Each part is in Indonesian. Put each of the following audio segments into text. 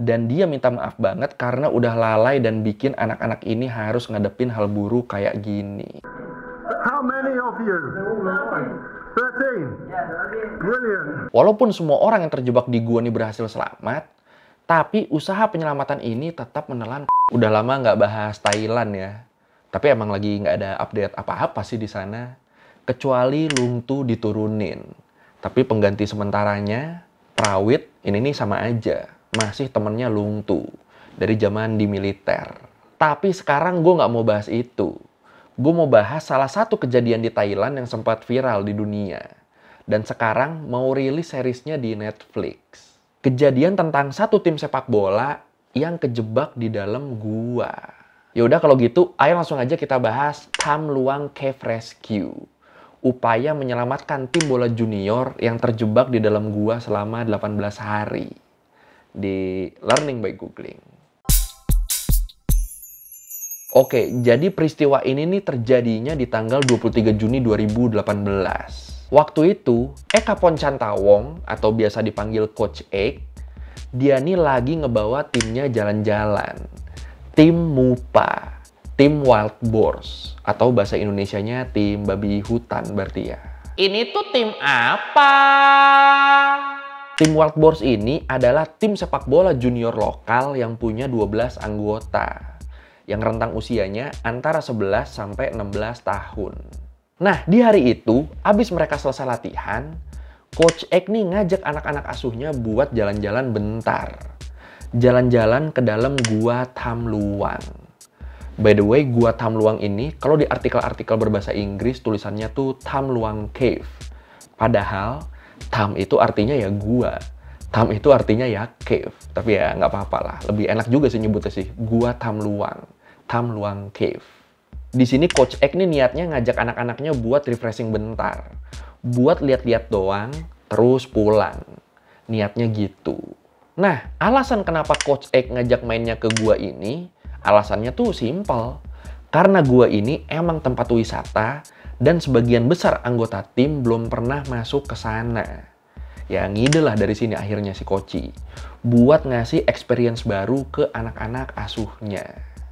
Dan dia minta maaf banget karena udah lalai dan bikin anak-anak ini harus ngadepin hal buruk kayak gini. How many of you? 13. Brilliant. Walaupun semua orang yang terjebak di gua ini berhasil selamat, tapi usaha penyelamatan ini tetap menelan. Udah lama nggak bahas Thailand ya. Tapi emang lagi nggak ada update apa-apa sih di sana. Kecuali Lung Tu diturunin. Tapi pengganti sementaranya, Prawit, ini nih sama aja. Masih temennya Lung Tu. Dari zaman di militer. Tapi sekarang gue nggak mau bahas itu. Gue mau bahas salah satu kejadian di Thailand yang sempat viral di dunia. Dan sekarang mau rilis seriesnya di Netflix. Kejadian tentang satu tim sepak bola yang kejebak di dalam gua. Yaudah kalau gitu, ayo langsung aja kita bahas Tham Luang Cave Rescue. Upaya menyelamatkan tim bola junior yang terjebak di dalam gua selama 18 hari. Di Learning by Googling. Oke, jadi peristiwa ini nih terjadinya di tanggal 23 Juni 2018. Waktu itu, Eka Poncantawong atau biasa dipanggil Coach Ek, dia nih lagi ngebawa timnya jalan-jalan. Tim MUPA, tim Wild Boars, atau bahasa Indonesianya tim babi hutan berarti ya. Ini tuh tim apa? Tim Wild Boars ini adalah tim sepak bola junior lokal yang punya 12 anggota. Yang rentang usianya antara 11 sampai 16 tahun. Nah, di hari itu, abis mereka selesai latihan, Coach Ek nih ngajak anak-anak asuhnya buat jalan-jalan bentar. Jalan-jalan ke dalam Gua Tham Luang. By the way, Gua Tham Luang ini, kalau di artikel-artikel berbahasa Inggris, tulisannya tuh Tham Luang Cave. Padahal, Tham itu artinya ya gua. Tham itu artinya ya cave. Tapi ya nggak apa-apa lah. Lebih enak juga sih nyebutnya sih. Gua Tham Luang. Tham Luang Cave. Di sini Coach Ek nih niatnya ngajak anak-anaknya buat refreshing bentar. Buat lihat-lihat doang, terus pulang. Niatnya gitu. Nah, alasan kenapa Coach Ek ngajak mainnya ke gua ini, alasannya tuh simple. Karena gua ini emang tempat wisata, dan sebagian besar anggota tim belum pernah masuk ke sana. Ya ngide lah dari sini akhirnya si Koci. Buat ngasih experience baru ke anak-anak asuhnya.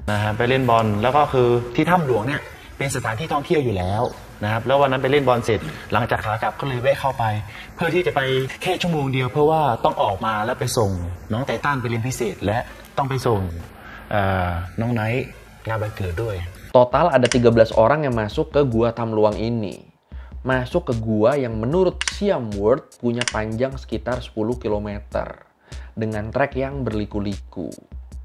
นะครับไปเล่นบอลแล้วก็คือที่ถ้ำหลวงเนี่ยเป็นสถานที่ท่องเที่ยวอยู่แล้วนะครับแล้ววันนั้นไปเล่นบอลเสร็จหลังจากขากลับก็เลยแวะเข้าไปเพื่อที่จะไปแค่ชั่วโมงเดียวเพราะว่าต้องออกมาแล้วไปส่งน้องไททันไปเรียนพิเศษและต้องไปส่งน้องไนท์งานวันเกิดด้วย Total ada 13 orang yang masuk ke Gua Tham Luang ini. Masuk ke gua yang menurut Siam World punya panjang sekitar 10 km. Dengan trek yang berliku-liku.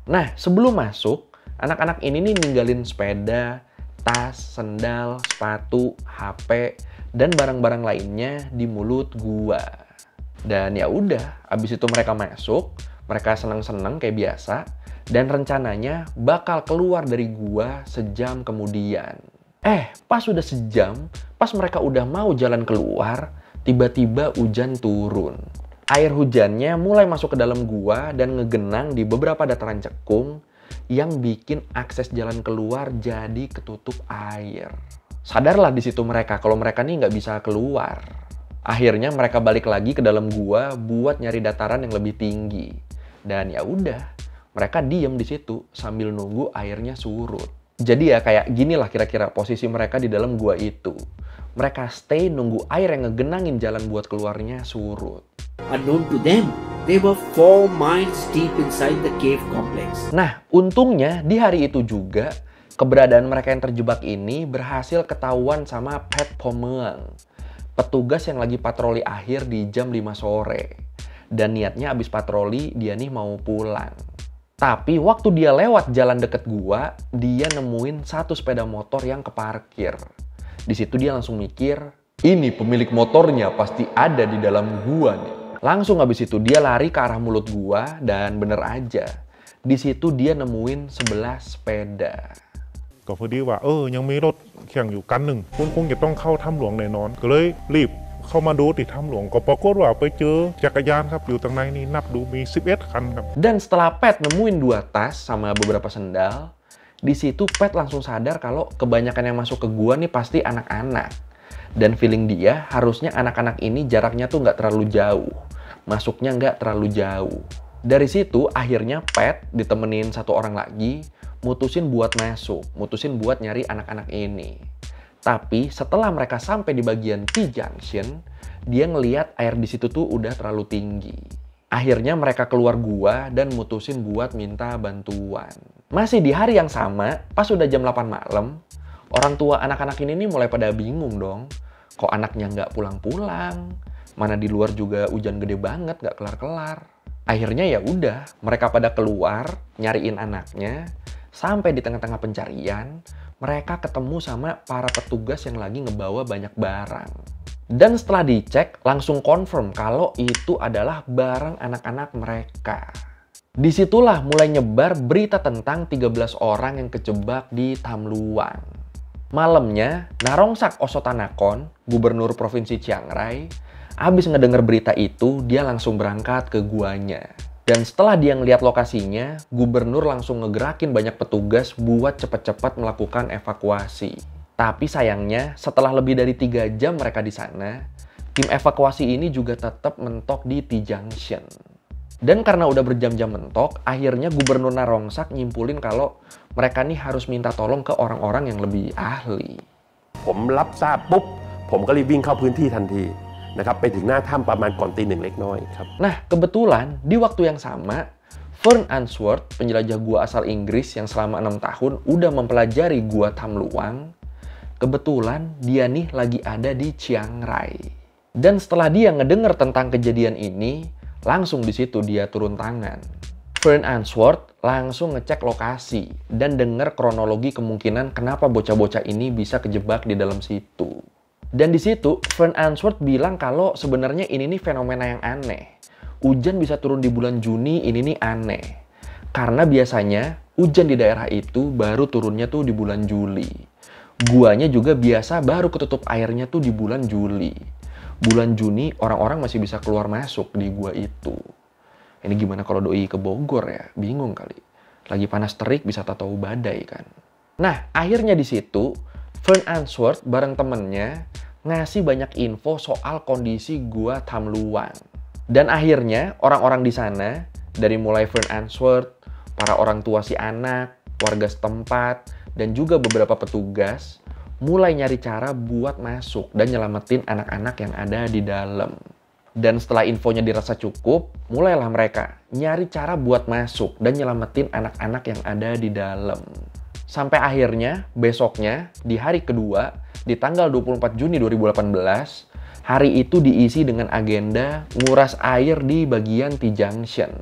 Nah, sebelum masuk, anak-anak ini nih ninggalin sepeda, tas, sendal, sepatu, HP, dan barang-barang lainnya di mulut gua. Dan ya udah, abis itu mereka masuk, mereka senang-senang kayak biasa, dan rencananya bakal keluar dari gua sejam kemudian. Pas udah sejam, pas mereka udah mau jalan keluar, tiba-tiba hujan turun. Air hujannya mulai masuk ke dalam gua dan ngegenang di beberapa dataran cekung yang bikin akses jalan keluar jadi ketutup air. Sadarlah di situ mereka kalau mereka nih nggak bisa keluar. Akhirnya mereka balik lagi ke dalam gua buat nyari dataran yang lebih tinggi. Dan ya udah, mereka diem di situ sambil nunggu airnya surut. Jadi ya kayak ginilah kira-kira posisi mereka di dalam gua itu. Mereka stay nunggu air yang ngegenangin jalan buat keluarnya surut. Unknown to them, they were 4 miles deep inside the cave complex. Nah, untungnya di hari itu juga, keberadaan mereka yang terjebak ini berhasil ketahuan sama Pat Pomeang, petugas yang lagi patroli akhir di jam 5 sore. Dan niatnya abis patroli, dia nih mau pulang. Tapi waktu dia lewat jalan deket gua, dia nemuin satu sepeda motor yang keparkir. Di situ dia langsung mikir, ini pemilik motornya pasti ada di dalam gua nih. Langsung habis itu dia lari ke arah mulut gua dan bener aja. Di situ dia nemuin 11 sepeda. ก็พอดีว่ายังมีรถแข่งอยู่คันหนึ่งคุณคงจะต้องเข้าถ้ำหลวงแน่นอนก็เลยรีบเข้ามาดูที่ถ้ำหลวงก็ปรากฏว่าไปเจอจักรยานครับอยู่ตรงในนี้นับดูมี 11 คันครับ Dan setelah Pat nemuin 2 tas sama beberapa sendal, di situ Pat langsung sadar kalau kebanyakan yang masuk ke gua nih pasti anak-anak. Dan feeling dia harusnya anak-anak ini jaraknya tuh nggak terlalu jauh. Masuknya nggak terlalu jauh. Dari situ akhirnya Pat ditemenin satu orang lagi, mutusin buat masuk, mutusin buat nyari anak-anak ini. Tapi setelah mereka sampai di bagian T-junction, dia ngeliat air di situ tuh udah terlalu tinggi. Akhirnya mereka keluar gua dan mutusin buat minta bantuan. Masih di hari yang sama, pas udah jam 8 malam, orang tua anak-anak ini nih mulai pada bingung dong. Kok anaknya nggak pulang-pulang? Mana di luar juga hujan gede banget, nggak kelar-kelar. Akhirnya ya udah, mereka pada keluar, nyariin anaknya. Sampai di tengah-tengah pencarian, mereka ketemu sama para petugas yang lagi ngebawa banyak barang. Dan setelah dicek, langsung confirm kalau itu adalah barang anak-anak mereka. Disitulah mulai nyebar berita tentang 13 orang yang kejebak di Tham Luang. Malamnya, Narongsak Osotanakon, gubernur provinsi Chiang Rai, abis ngedenger berita itu, dia langsung berangkat ke guanya. Dan setelah dia ngeliat lokasinya, gubernur langsung ngegerakin banyak petugas buat cepet-cepet melakukan evakuasi. Tapi sayangnya, setelah lebih dari 3 jam mereka di sana, tim evakuasi ini juga tetap mentok di T-junction. Dan karena udah berjam-jam mentok, akhirnya gubernur Narongsak nyimpulin kalau mereka nih harus minta tolong ke orang-orang yang lebih ahli. ผมรับทราบปุ๊บผมก็รีบวิ่งเข้าพื้นที่ทันทีนะครับไปถึงหน้าถ้ำประมาณก่อนตี 1เล็กน้อยครับ Nah, kebetulan di waktu yang sama, Fern Answorth, penjelajah gua asal Inggris yang selama 6 tahun udah mempelajari gua Tham Luang, kebetulan dia nih lagi ada di Chiang Rai. Dan setelah dia ngedenger tentang kejadian ini, langsung di situ dia turun tangan. Fern Answorth langsung ngecek lokasi dan denger kronologi kemungkinan kenapa bocah-bocah ini bisa kejebak di dalam situ. Dan di situ, Fern Answorth bilang kalau sebenarnya ini nih fenomena yang aneh. Hujan bisa turun di bulan Juni, ini nih aneh. Karena biasanya, hujan di daerah itu baru turunnya tuh di bulan Juli. Guanya juga biasa baru ketutup airnya tuh di bulan Juli. Bulan Juni, orang-orang masih bisa keluar masuk di gua itu. Ini gimana kalau doi ke Bogor ya? Bingung kali. Lagi panas terik bisa tahu badai kan. Nah, akhirnya di situ, Fern Answorth bareng temennya ngasih banyak info soal kondisi gua Tham Luang. Dan akhirnya orang-orang di sana, dari mulai Fern Answorth, para orang tua si anak, warga setempat, dan juga beberapa petugas, mulai nyari cara buat masuk dan nyelamatin anak-anak yang ada di dalam. Dan setelah infonya dirasa cukup, mulailah mereka nyari cara buat masuk dan nyelamatin anak-anak yang ada di dalam. Sampai akhirnya, besoknya, di hari kedua, di tanggal 24 Juni 2018, hari itu diisi dengan agenda nguras air di bagian T-junction.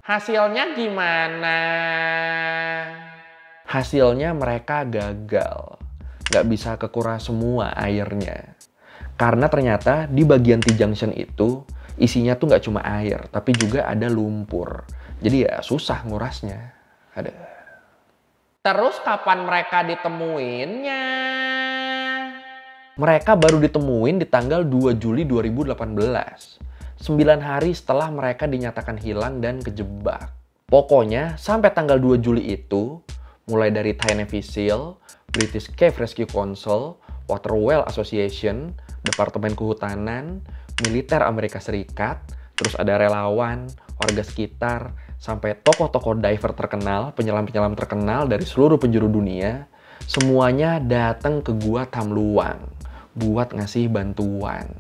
Hasilnya gimana? Hasilnya mereka gagal. Nggak bisa kekuras semua airnya. Karena ternyata di bagian T-junction itu, isinya tuh nggak cuma air, tapi juga ada lumpur. Jadi ya susah ngurasnya. Terus kapan mereka ditemuinnya? Mereka baru ditemuin di tanggal 2 Juli 2018. 9 hari setelah mereka dinyatakan hilang dan kejebak. Pokoknya sampai tanggal 2 Juli itu, mulai dari Thai Navy SEAL, British Cave Rescue Council, Water Well Association, Departemen Kehutanan, Militer Amerika Serikat, terus ada relawan, warga sekitar, sampai tokoh-tokoh diver terkenal, penyelam-penyelam terkenal dari seluruh penjuru dunia, semuanya datang ke gua Tham Luang buat ngasih bantuan.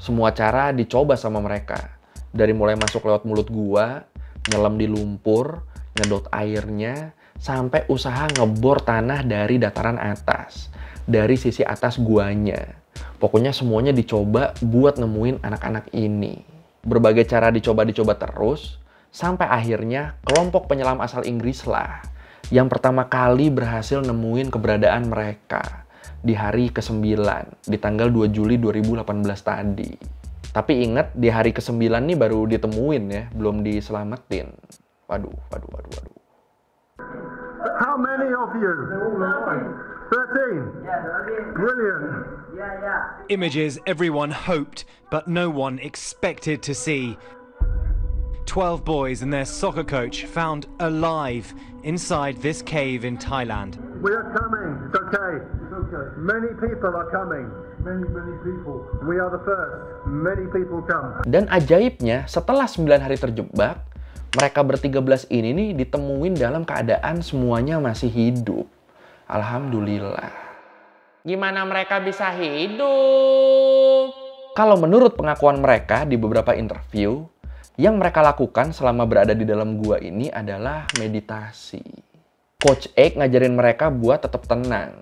Semua cara dicoba sama mereka. Dari mulai masuk lewat mulut gua, nyelam di lumpur, nyedot airnya, sampai usaha ngebor tanah dari dataran atas, dari sisi atas guanya. Pokoknya semuanya dicoba buat nemuin anak-anak ini. Berbagai cara dicoba terus, sampai akhirnya kelompok penyelam asal Inggris lah yang pertama kali berhasil nemuin keberadaan mereka di hari ke-9, di tanggal 2 Juli 2018 tadi. Tapi ingat, di hari ke-9 nih baru ditemuin ya, belum diselamatin. Waduh. How many of you? 13. Brilliant. Images everyone hoped, but no one expected to see. 12 boys and their soccer coach found alive inside this cave in Thailand. We are coming. It's okay. Many people are coming. Many people. We are the first. Many people come. Dan ajaibnya, setelah 9 hari terjebak, Mereka ber-13 ini nih ditemuin dalam keadaan semuanya masih hidup. Alhamdulillah. Gimana mereka bisa hidup? Kalau menurut pengakuan mereka di beberapa interview, yang mereka lakukan selama berada di dalam gua ini adalah meditasi. Coach Egg ngajarin mereka buat tetap tenang,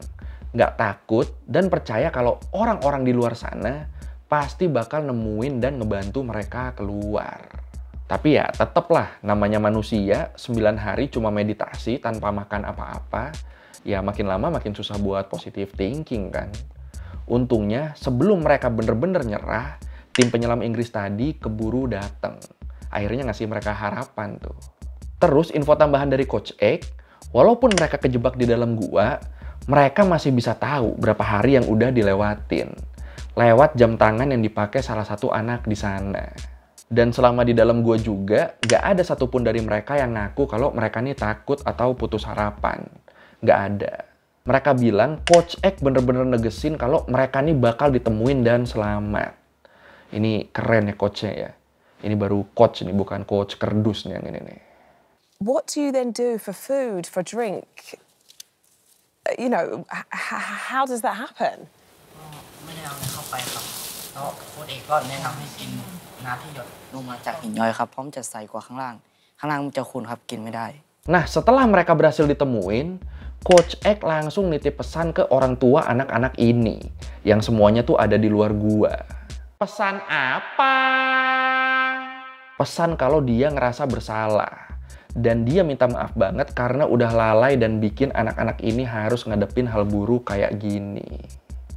nggak takut, dan percaya kalau orang-orang di luar sana pasti bakal nemuin dan ngebantu mereka keluar. Tapi ya tetaplah namanya manusia, 9 hari cuma meditasi tanpa makan apa-apa, ya makin lama makin susah buat positive thinking kan. Untungnya sebelum mereka bener-bener nyerah, tim penyelam Inggris tadi keburu dateng. Akhirnya ngasih mereka harapan tuh. Terus info tambahan dari Coach Egg, walaupun mereka kejebak di dalam gua, mereka masih bisa tahu berapa hari yang udah dilewatin. Lewat jam tangan yang dipakai salah satu anak di sana. Dan selama di dalam gua juga, gak ada satupun dari mereka yang ngaku kalau mereka nih takut atau putus harapan. Gak ada. Mereka bilang Coach Egg bener-bener negesin kalau mereka nih bakal ditemuin dan selamat. Ini keren ya coachnya ya. Ini baru coach nih, bukan coach kerdus nih yang ini nih. What do you then do for food, for drink? You know, how does that happen? ไม่ได้เอาเข้าไปครับแล้วโค้ชเอกก็แนะนำให้กินน้ำที่หยดลงมาจากหินย้อยครับเพราะมันจะใสกว่าข้างล่างมันจะขุ่นครับกินไม่ได้ Nah, setelah mereka berhasil ditemuin, Coach Egg langsung nitip pesan ke orang tua anak-anak ini yang semuanya tuh ada di luar gua. Pesan apa? Pesan kalau dia ngerasa bersalah. Dan dia minta maaf banget karena udah lalai dan bikin anak-anak ini harus ngadepin hal buruk kayak gini.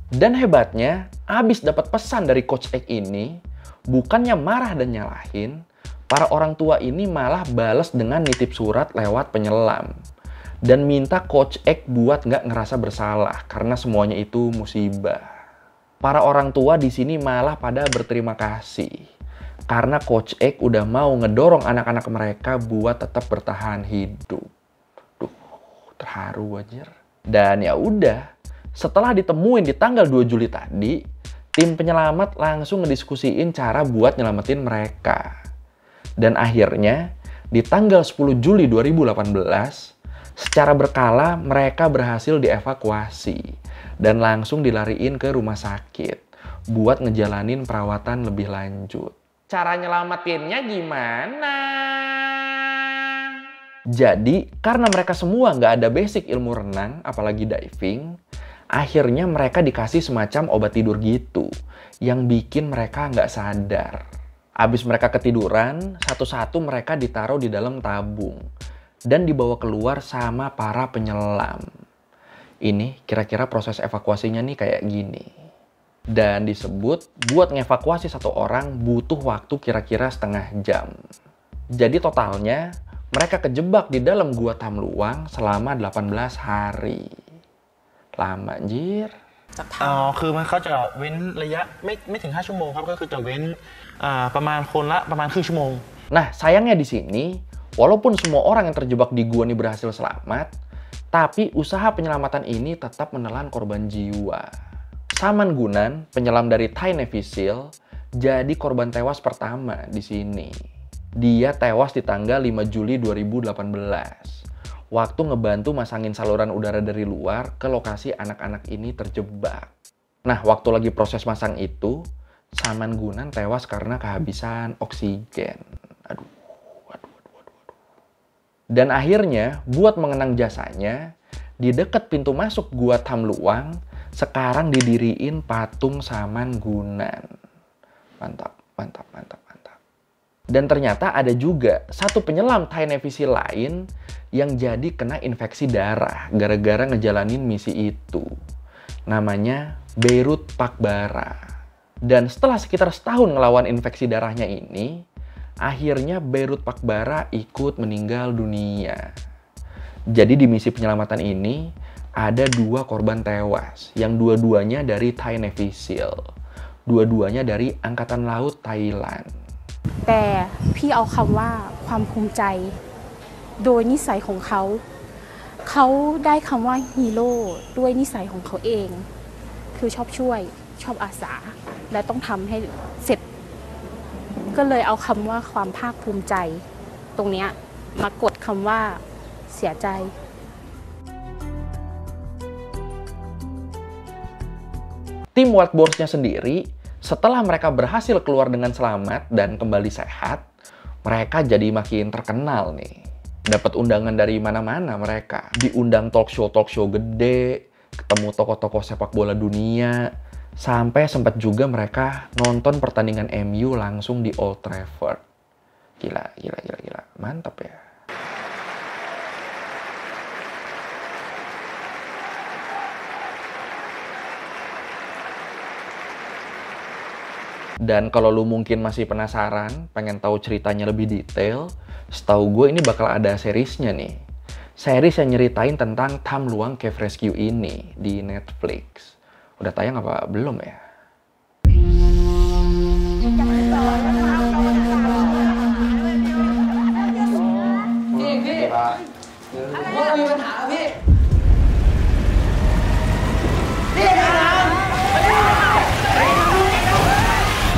Dan hebatnya, abis dapat pesan dari Coach Egg ini, bukannya marah dan nyalahin, para orang tua ini malah balas dengan nitip surat lewat penyelam. Dan minta Coach Egg buat nggak ngerasa bersalah karena semuanya itu musibah. Para orang tua di sini malah pada berterima kasih. Karena Coach Egg udah mau ngedorong anak-anak mereka buat tetap bertahan hidup. Duh, terharu anjir. Dan ya udah, setelah ditemuin di tanggal 2 Juli tadi, tim penyelamat langsung ngediskusiin cara buat nyelamatin mereka. Dan akhirnya, di tanggal 10 Juli 2018, secara berkala mereka berhasil dievakuasi dan langsung dilariin ke rumah sakit buat ngejalanin perawatan lebih lanjut. Cara nyelamatinnya gimana? Jadi, karena mereka semua nggak ada basic ilmu renang, apalagi diving, akhirnya mereka dikasih semacam obat tidur gitu, yang bikin mereka nggak sadar. Abis mereka ketiduran, satu-satu mereka ditaruh di dalam tabung, dan dibawa keluar sama para penyelam. Ini kira-kira proses evakuasinya nih kayak gini. Dan disebut buat ngevakuasi satu orang butuh waktu kira-kira setengah jam. Jadi totalnya mereka kejebak di dalam gua Tamluang selama 18 hari. Lama anjir. คือมันเขาจะเว้นระยะไม่ถึง5 ชั่วโมงครับก็คือจะเว้นประมาณคนละประมาณครึ่งชั่วโมง Nah, sayangnya di sini, walaupun semua orang yang terjebak di gua ini berhasil selamat, tapi usaha penyelamatan ini tetap menelan korban jiwa. Saman Gunan, penyelam dari Thai Navy SEAL, jadi korban tewas pertama di sini. Dia tewas di tanggal 5 Juli 2018. Waktu ngebantu masangin saluran udara dari luar ke lokasi anak-anak ini terjebak. Nah, waktu lagi proses masang itu, Saman Gunan tewas karena kehabisan oksigen. Aduh. Dan akhirnya, buat mengenang jasanya, di dekat pintu masuk gua Tamluang, sekarang didiriin patung Saman Gunan. Mantap, mantap, mantap, mantap. Dan ternyata ada juga satu penyelam Thai Navy SEAL lain yang jadi kena infeksi darah gara-gara ngejalanin misi itu. Namanya Beirut Pakbara. Dan setelah sekitar setahun ngelawan infeksi darahnya ini, akhirnya Beirut Pakbara ikut meninggal dunia. Jadi di misi penyelamatan ini, ada 2 korban tewas, yang dua-duanya dari Thai Navy SEAL. Dua-duanya dari Angkatan Laut Thailand. แต่พี่เอาคำว่าความภูมิใจโดยนิสัยของเขาได้คำว่าฮีโร่ด้วยนิสัยของเขาเองคือชอบช่วยชอบอาสาและต้องทำให้เสร็จก็เลยเอาคำว่าความภาคภูมิใจ ตรงเนี้ยมากดคำว่าเสียใจ Tim Wildboars-nya sendiri, setelah mereka berhasil keluar dengan selamat dan kembali sehat, mereka jadi makin terkenal nih. Dapat undangan dari mana-mana mereka. Diundang talk show gede, ketemu tokoh-tokoh sepak bola dunia, sampai sempat juga mereka nonton pertandingan MU langsung di Old Trafford. Gila. Mantap ya. Dan kalau lu mungkin masih penasaran, pengen tahu ceritanya lebih detail, setahu gue ini bakal ada seriesnya nih. Series yang nyeritain tentang Tham Luang Cave Rescue ini di Netflix. Udah tayang apa belum ya?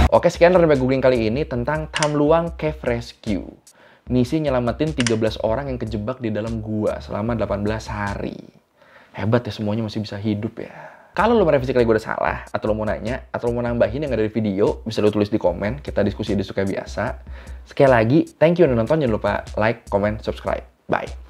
Oke, sekian review googling kali ini tentang Tham Luang Cave Rescue. Misi nyelamatin 13 orang yang kejebak di dalam gua selama 18 hari. Hebat ya, semuanya masih bisa hidup ya. Kalau lo merevisi kali gue udah salah, atau lo mau nanya, atau lo mau nambahin yang ada di video, bisa lo tulis di komen, kita diskusi kayak biasa. Sekali lagi, thank you udah nonton, jangan lupa like, comment, subscribe. Bye.